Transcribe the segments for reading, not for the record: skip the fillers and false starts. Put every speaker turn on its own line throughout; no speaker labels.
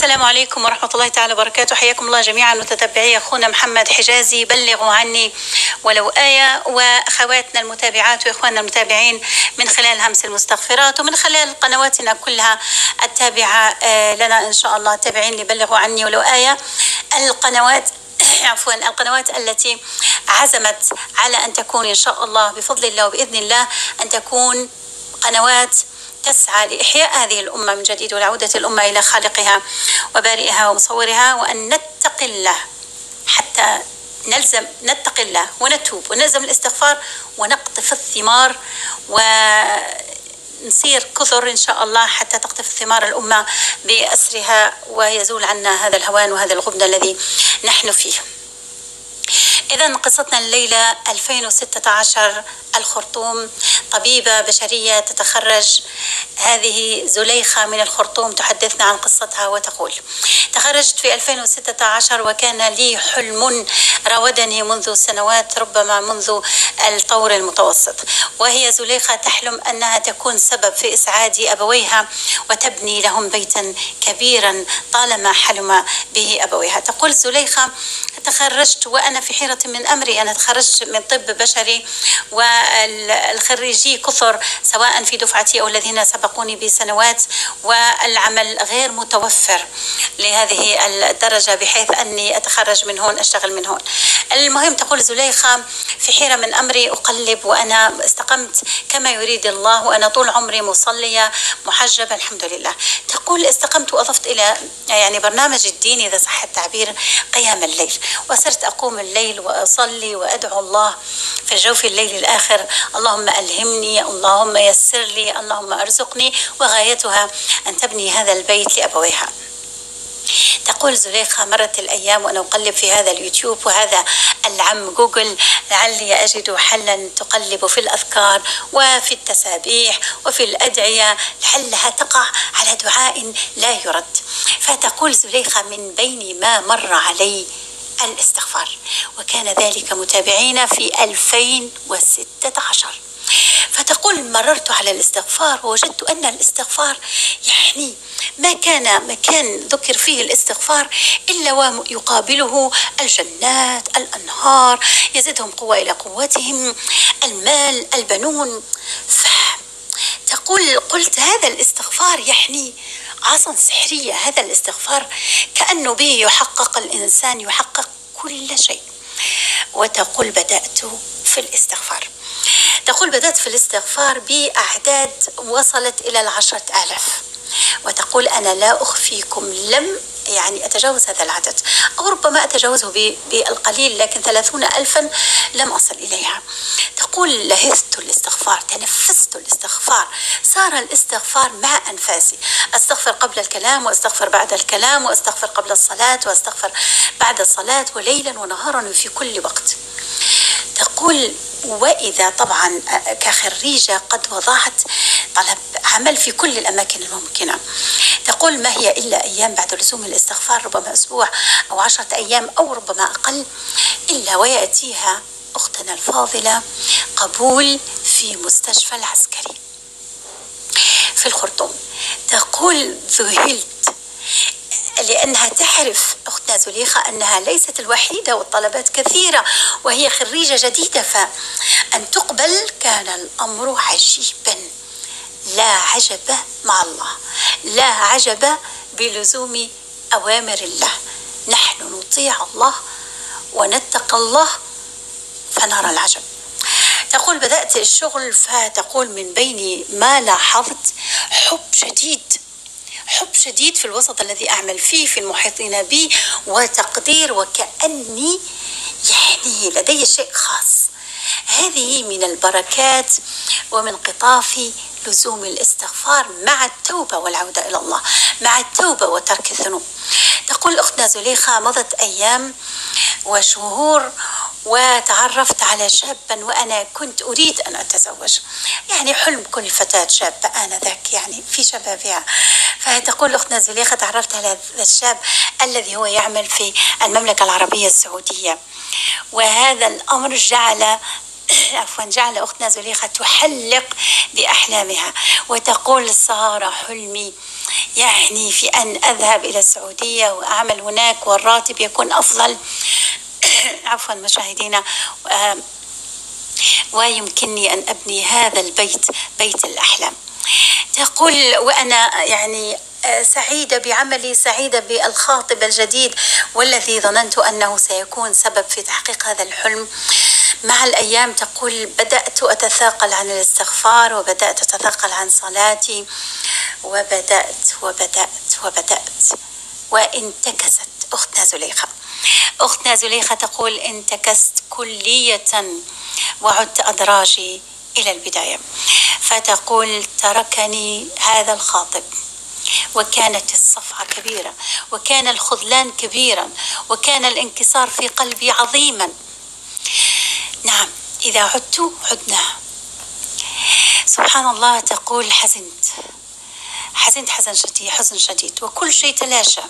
السلام عليكم ورحمة الله تعالى وبركاته. حياكم الله جميعا متتبعي أخونا محمد حجازي. بلغوا عني ولو آية. وأخواتنا المتابعات وإخواننا المتابعين من خلال همس المستغفرات ومن خلال قنواتنا كلها التابعة لنا إن شاء الله. تابعين لي بلغوا عني ولو آية. القنوات التي عزمت على أن تكون إن شاء الله بفضل الله وبإذن الله أن تكون قنوات تسعى لإحياء هذه الأمة من جديد والعودة الأمة إلى خالقها وبارئها ومصورها، وأن نتقي الله حتى نتقي الله ونتوب ونلزم الاستغفار ونقطف الثمار ونصير كثر إن شاء الله حتى تقطف الثمار الأمة بأسرها ويزول عنا هذا الهوان وهذا الغبن الذي نحن فيه. إذن قصتنا الليلة 2016 الخرطوم. طبيبة بشرية تتخرج، هذه زليخة من الخرطوم، تحدثنا عن قصتها وتقول: تخرجت في 2016 وكان لي حلم راودني منذ سنوات، ربما منذ الطور المتوسط. وهي زليخة تحلم أنها تكون سبب في إسعاد أبويها وتبني لهم بيتا كبيرا طالما حلم به أبويها. تقول زليخة: تخرجت وأنا في حيرة من أمري. أنا تخرجت من طب بشري والخريجي كثر سواء في دفعتي أو الذين سبقوني بسنوات، والعمل غير متوفر لهذه الدرجة بحيث أني أتخرج من هون أشتغل من هون. المهم تقول زليخة: في حيرة من أمري، أقلب وأنا استقمت كما يريد الله، وأنا طول عمري مصلية محجبة الحمد لله. تقول: استقمت وأضفت إلى برنامج الدين إذا صح التعبير قيام الليل، وصرت أقوم الليل وأصلي وأدعو الله في جوف الليل الآخر: اللهم ألهمني، اللهم يسر لي، اللهم أرزقني، وغايتها أن تبني هذا البيت لأبويها. تقول زليخة: مرت الأيام وأنا أقلب في هذا اليوتيوب وهذا العم جوجل لعلي أجد حلا، تقلب في الأذكار وفي التسابيح وفي الأدعية لعلها تقع على دعاء لا يرد. فتقول زليخة: من بين ما مر علي الاستغفار، وكان ذلك متابعين في 2016. فتقول: مررت على الاستغفار ووجدت أن الاستغفار ما كان مكان ذكر فيه الاستغفار إلا ويقابله الجنات، الأنهار، يزيدهم قوة إلى قوتهم، المال، البنون. فتقول: قلت هذا الاستغفار عصا سحرية، هذا الاستغفار كأنه به يحقق الإنسان، يحقق كل شيء. وتقول: بدأت في الاستغفار. تقول: بدأت في الاستغفار بأعداد وصلت إلى 10,000. وتقول: أنا لا أخفيكم لم أتجاوز هذا العدد، أو ربما أتجاوزه بالقليل، لكن 30,000 لم أصل إليها. تقول: لهثت الاستغفار، تنفست الاستغفار، صار الاستغفار مع أنفاسي، أستغفر قبل الكلام وأستغفر بعد الكلام، وأستغفر قبل الصلاة وأستغفر بعد الصلاة، وليلا ونهارا في كل وقت. تقول: وإذا طبعا كخريجة قد وضعت طلب عمل في كل الأماكن الممكنة. تقول: ما هي إلا أيام بعد لزوم الاستغفار، ربما أسبوع أو 10 أيام أو ربما أقل، إلا ويأتيها أختنا الفاضلة قبول في مستشفى العسكري في الخرطوم. تقول: ذهلت لأنها تعرف أختنا زليخة أنها ليست الوحيدة والطلبات كثيرة وهي خريجة جديدة، فأن تقبل كان الأمر عجيبا. لا عجب مع الله، لا عجب بلزوم أوامر الله. نحن نطيع الله ونتقى الله فنرى العجب. تقول: بدأت الشغل. فتقول: من بين ما لاحظت حب شديد في الوسط الذي أعمل فيه، في المحيطين بي، وتقدير، وكأني لدي شيء خاص. هذه من البركات ومن قطاف لزوم الاستغفار مع التوبة والعودة إلى الله، مع التوبة وترك الذنوب. تقول أختنا زليخة: مضت أيام وشهور وتعرفت على شابا وأنا كنت أريد أن أتزوج، حلم كل فتاة شابة آنذاك في شبابها. فتقول أختنا زليخة: تعرفت على هذا الشاب الذي هو يعمل في المملكة العربية السعودية، وهذا الأمر جعل عفوا جعل أختنا زليخة تحلق بأحلامها وتقول: صار حلمي يعني في أن أذهب إلى السعودية وأعمل هناك والراتب يكون أفضل. عفوا مشاهدينا، ويمكنني أن أبني هذا البيت، بيت الأحلام. تقول: وأنا يعني سعيدة بعملي، سعيدة بالخاطب الجديد والذي ظننت أنه سيكون سبب في تحقيق هذا الحلم. مع الأيام تقول: بدأت أتثاقل عن الاستغفار، وبدأت أتثاقل عن صلاتي، وبدأت وانتكست أختنا زليخة تقول: انتكست كلية وعدت أدراجي إلى البداية. فتقول: تركني هذا الخاطب وكانت الصفعة كبيرة، وكان الخذلان كبيرا، وكان الانكسار في قلبي عظيما. نعم، إذا عدت عدنا. سبحان الله. تقول: حزنت حزن شديد وكل شيء تلاشى.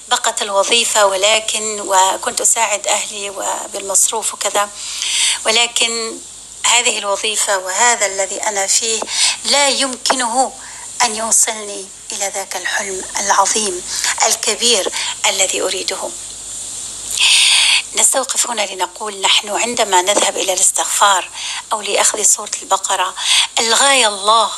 بقت الوظيفة وكنت أساعد أهلي وبالمصروف وكذا، ولكن هذه الوظيفة وهذا الذي أنا فيه لا يمكنه أن يوصلني إلى ذاك الحلم العظيم الكبير الذي أريده. نستوقف هنا لنقول: نحن عندما نذهب إلى الاستغفار أو لأخذ سورة البقرة، الغاية الله،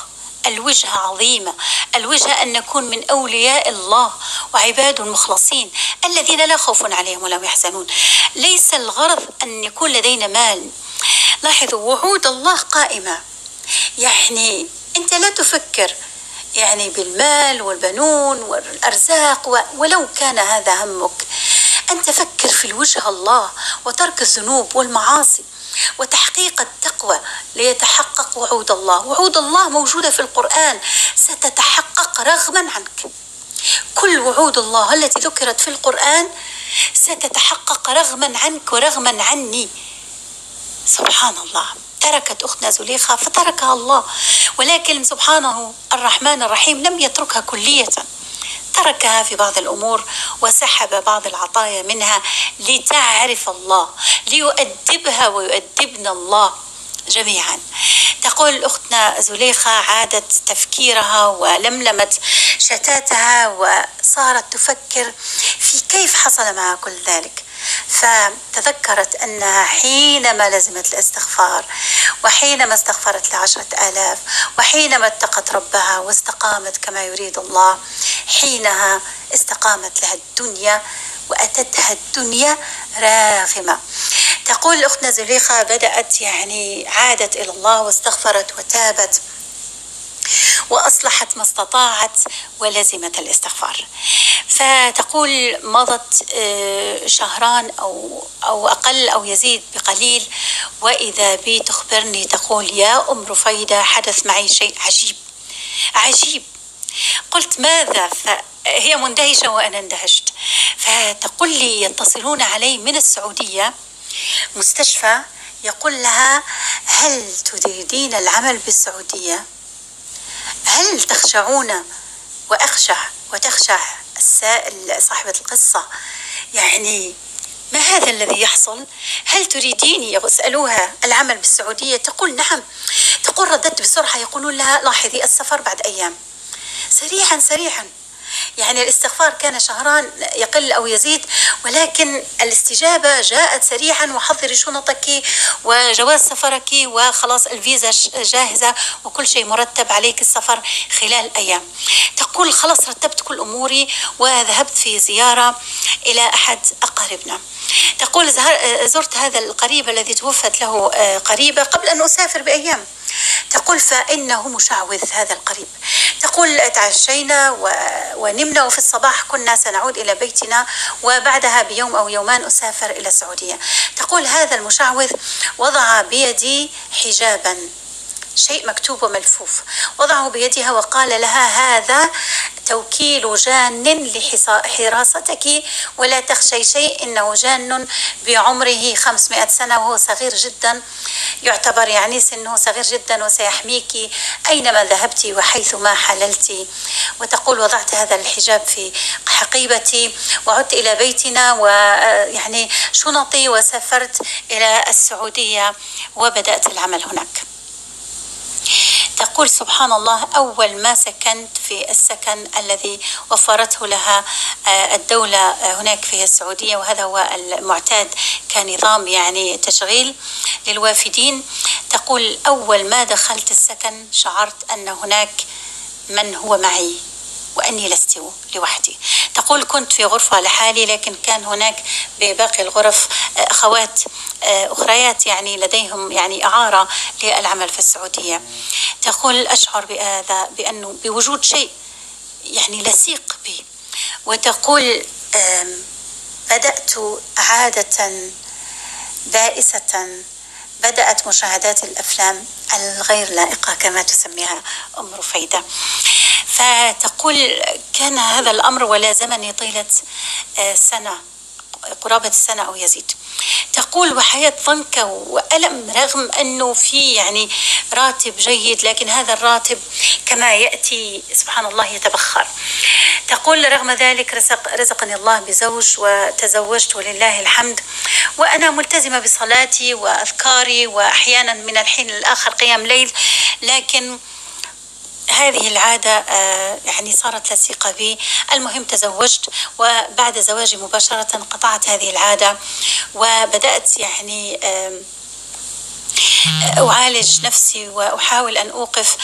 الوجهة عظيمة، الوجهة أن نكون من أولياء الله وعباد المخلصين الذين لا خوف عليهم ولا يحزنون. ليس الغرض أن يكون لدينا مال. لاحظوا، وعود الله قائمة، يعني أنت لا تفكر يعني بالمال والبنون والأرزاق ولو كان هذا همك. أنت فكر في الوجه الله وترك الذنوب والمعاصي وتحقيق التقوى ليتحقق وعود الله. وعود الله موجودة في القرآن، ستتحقق رغما عنك. كل وعود الله التي ذكرت في القرآن ستتحقق رغما عنك ورغما عني. سبحان الله. تركت أختنا زليخة فتركها الله، ولكن سبحانه الرحمن الرحيم لم يتركها كلية، تركها في بعض الأمور وسحب بعض العطايا منها لتعرف الله، ليؤدبها ويؤدبنا الله جميعا. تقول أختنا زليخة: عادت تفكيرها ولملمت شتاتها وصارت تفكر في كيف حصل معها كل ذلك. فتذكرت أنها حينما لزمت الاستغفار، وحينما استغفرت ل10,000، وحينما اتقت ربها واستقامت كما يريد الله، حينها استقامت لها الدنيا وأتتها الدنيا راغمة. تقول أختنا زليخة: بدأت يعني عادت إلى الله واستغفرت وتابت وأصلحت ما استطاعت ولزمت الاستغفار. فتقول: مضت شهران أو أقل أو يزيد بقليل، وإذا بي تخبرني تقول: يا أم رفيدة، حدث معي شيء عجيب. قلت: ماذا؟ فهي مندهشة وأنا اندهشت. فتقول لي: يتصلون علي من السعودية مستشفى يقول لها: هل تريدين العمل بالسعودية؟ هل تخشعون؟ وتخشع صاحبة القصة، يعني ما هذا الذي يحصل؟ هل تريديني؟ يسألوها العمل بالسعودية، تقول: نعم. تقول: رددت بسرعة، يقولون لها: لاحظي السفر بعد أيام. سريعا. يعني الاستغفار كان شهران يقل أو يزيد، ولكن الاستجابة جاءت سريعا: وحضري شنطك وجواز سفرك وخلاص الفيزا جاهزة وكل شيء مرتب عليك السفر خلال أيام. تقول: خلاص رتبت كل أموري وذهبت في زيارة إلى أحد أقاربنا. تقول: زرت هذا القريب الذي توفت له قريبة قبل أن أسافر بأيام. تقول: فإنه مشعوذ هذا القريب. تقول: تعشينا ونمنا، وفي الصباح كنا سنعود إلى بيتنا، وبعدها بيوم أو يومان أسافر إلى السعودية. تقول: هذا المشعوذ وضع بيدي حجابا، شيء مكتوب وملفوف، وضعه بيدها وقال لها: هذا توكيل جان لحراستك ولا تخشي شيء، إنه جان بعمره 500 سنة وهو صغير جدا، يعتبر يعني سنه صغير جدا، وسيحميك أينما ذهبت وحيثما حللت. وتقول وضعت هذا الحجاب في حقيبتي وعدت إلى بيتنا ويعني شنطي وسافرت إلى السعودية وبدأت العمل هناك. تقول سبحان الله، أول ما سكنت في السكن الذي وفرته لها الدولة هناك في السعودية، وهذا هو المعتاد كنظام يعني تشغيل للوافدين. تقول أول ما دخلت السكن شعرت أن هناك من هو معي وأني لست لوحدي. تقول كنت في غرفة لحالي، لكن كان هناك بباقي الغرف أخوات أخريات يعني لديهم يعني إعارة للعمل في السعودية. تقول أشعر بهذا، بأنه بوجود شيء يعني لصيق بي. وتقول بدأت عادة بائسة، بدأت مشاهدات الأفلام الغير لائقة كما تسميها أم رفيدة. فتقول كان هذا الأمر ولازمني طيلة سنة، قرابة السنة أو يزيد. تقول وحياة ضنكة وألم، رغم أنه في يعني راتب جيد، لكن هذا الراتب كما يأتي سبحان الله يتبخر. تقول رغم ذلك رزقني الله بزوج وتزوجت ولله الحمد، وأنا ملتزمة بصلاتي وأذكاري وأحيانا من الحين للآخر قيام ليل، لكن هذه العادة يعني صارت لصيقة بي. المهم تزوجت، وبعد زواجي مباشرة قطعت هذه العادة وبدأت يعني أعالج نفسي وأحاول أن أوقف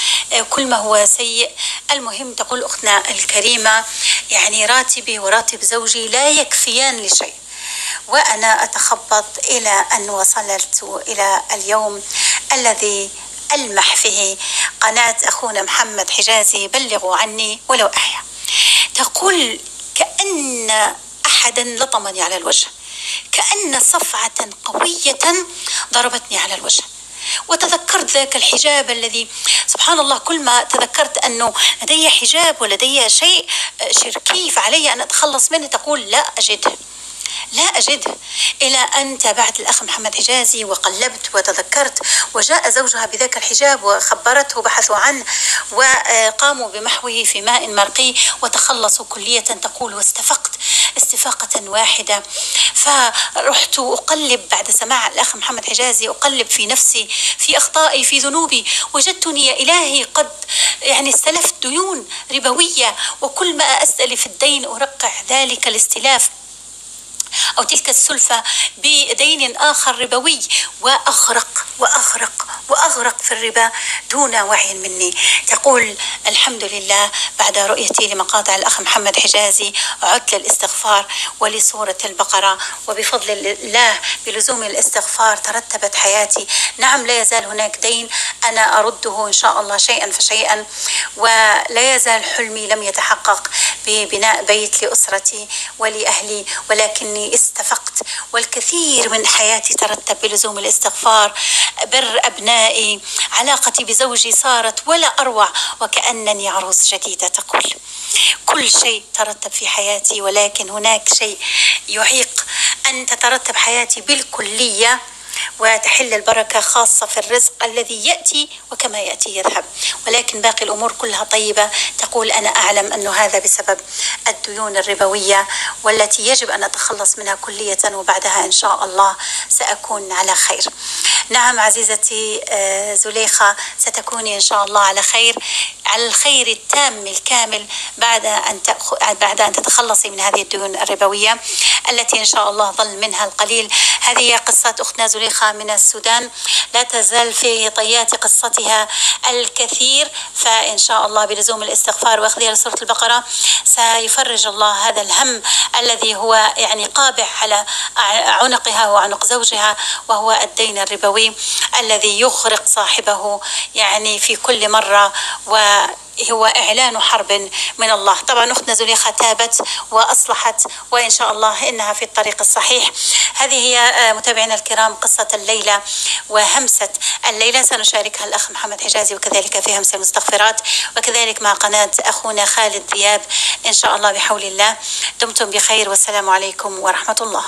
كل ما هو سيء. المهم تقول أختنا الكريمة يعني راتبي وراتب زوجي لا يكفيان لشيء، وأنا أتخبط إلى أن وصلت إلى اليوم الذي ألمح فيه قناة أخونا محمد حجازي بلغوا عني ولو أحيا. تقول كأن أحدا لطمني على الوجه، كأن صفعة قوية ضربتني على الوجه. وتذكرت ذاك الحجاب الذي سبحان الله كل ما تذكرت أنه لدي حجاب ولدي شيء شركي فعلي أن أتخلص منه، تقول لا أجده لا أجده، إلى أن تابعت الأخ محمد حجازي وقلبت وتذكرت، وجاء زوجها بذاك الحجاب وخبرته بحثوا عنه وقاموا بمحوه في ماء مرقي وتخلصوا كلية. تقول واستفقت استفاقة واحدة، فرحت أقلب بعد سماع الأخ محمد حجازي، أقلب في نفسي في أخطائي في ذنوبي، وجدتني يا إلهي قد يعني استلفت ديون ربوية، وكل ما أستلف الدين أرقع ذلك الاستلاف أو تلك السلفة بدين آخر ربوي، وأغرق وأغرق وأغرق في الربا دون وعي مني. تقول الحمد لله بعد رؤيتي لمقاطع الأخ محمد حجازي عدت للاستغفار ولسورة البقرة، وبفضل الله بلزوم الاستغفار ترتبت حياتي. نعم لا يزال هناك دين أنا أرده إن شاء الله شيئا فشيئا، ولا يزال حلمي لم يتحقق ببناء بيت لأسرتي ولأهلي، ولكني استفقت والكثير من حياتي ترتب بلزوم الاستغفار. بر أبنائي، علاقتي بزوجي صارت ولا أروع وكأنني عروس جديدة. تقول كل شيء ترتب في حياتي، ولكن هناك شيء يعيق أن تترتب حياتي بالكلية وتحل البركة، خاصة في الرزق الذي يأتي وكما يأتي يذهب، ولكن باقي الأمور كلها طيبة. تقول أنا أعلم أن هذا بسبب الديون الربوية والتي يجب أن أتخلص منها كلية، وبعدها إن شاء الله سأكون على خير. نعم عزيزتي زليخة، ستكوني إن شاء الله على خير، على الخير التام الكامل بعد أن تتخلصي من هذه الديون الربوية التي إن شاء الله ظل منها القليل. هذه قصة أختنا زليخة من السودان، لا تزال في طيات قصتها الكثير، فإن شاء الله بلزوم الاستغفار وأخذها لسورة البقرة سيفرج الله هذا الهم الذي هو يعني قابع على عنقها وعنق زوجها، وهو الدين الربوي الذي يغرق صاحبه يعني في كل مرة، هو إعلان حرب من الله. طبعا أختنا زليخة تابت وأصلحت، وإن شاء الله إنها في الطريق الصحيح. هذه هي متابعينا الكرام قصة الليلة وهمسة الليلة، سنشاركها الأخ محمد حجازي وكذلك في همسة المستغفرات، وكذلك مع قناة أخونا خالد دياب إن شاء الله بحول الله. دمتم بخير والسلام عليكم ورحمة الله.